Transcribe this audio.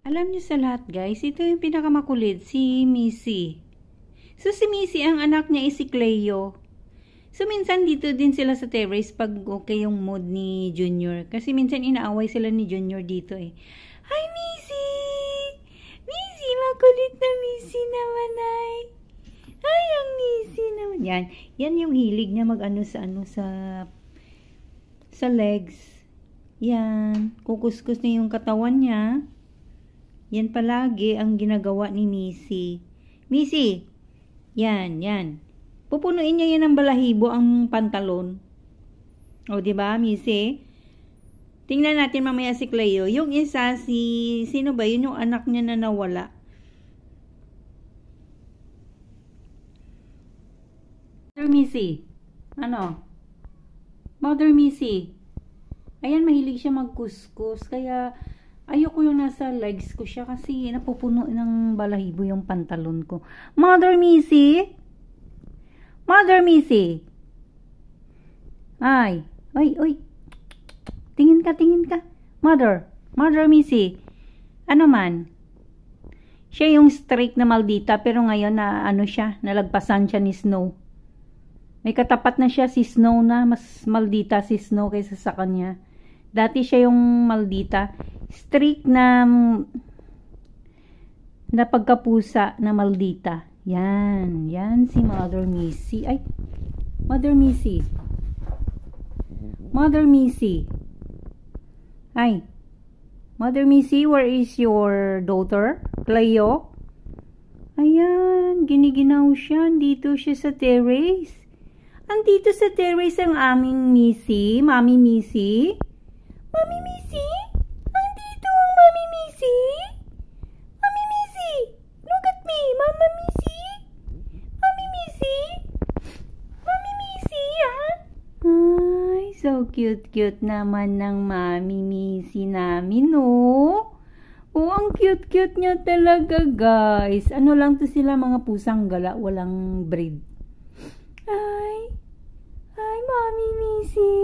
Alam niyo sa lahat guys, ito yung pinakamakulit, si Missy. So si Missy, ang anak niya is si Cleo. So minsan dito din sila sa terrace pag okay yung mood ni Junior. Kasi minsan inaaway sila ni Junior dito eh. Hi Missy! Missy, makulit na Missy naman ay. Ay, ang Missy naman. Yan yung hilig niya mag-ano sa legs. Yan, kukuskus na yung katawan niya. Yan palagi ang ginagawa ni Missy. Missy, yan. Pupunuin niya yan ng balahibo ang pantalon. O, diba, Missy? Tingnan natin mamaya si Cleo. Yung isa, sino ba? Yun yung anak niya na nawala. Mother Missy. Ano? Mother Missy. Ayan, mahilig siya magkuskus. Kaya, ayoko yung nasa legs ko siya kasi napupuno ng balahibo yung pantalon ko. Mother Missy? Mother Missy? Ay. Oy. Tingin ka. Mother Missy. Ano man? Siya yung streak na maldita pero ngayon na nalagpasan siya ni Snow. May katapat na siya si Snow na mas maldita si Snow kaysa sa kanya. Dati siya yung maldita. Streak na pagkapusa na maldita. Yan si Mother Missy. Ay, Mother Missy. Ay, Mother Missy, where is your daughter? Cleo? Ayan, giniginaw siya. Andito siya sa terrace. Andito sa terrace ang aming Missy. Mami Missy? Mami Missy? Andito ang Mami Missy? Mami Missy? Look at me, Mama Missy? Mami Missy? Mami Missy, ah? Ay, so cute naman ng Mami Missy namin, oh. Oh, ang cute niya talaga, guys. Ano lang to sila, mga pusang gala, walang breed. Ay, Mami Missy?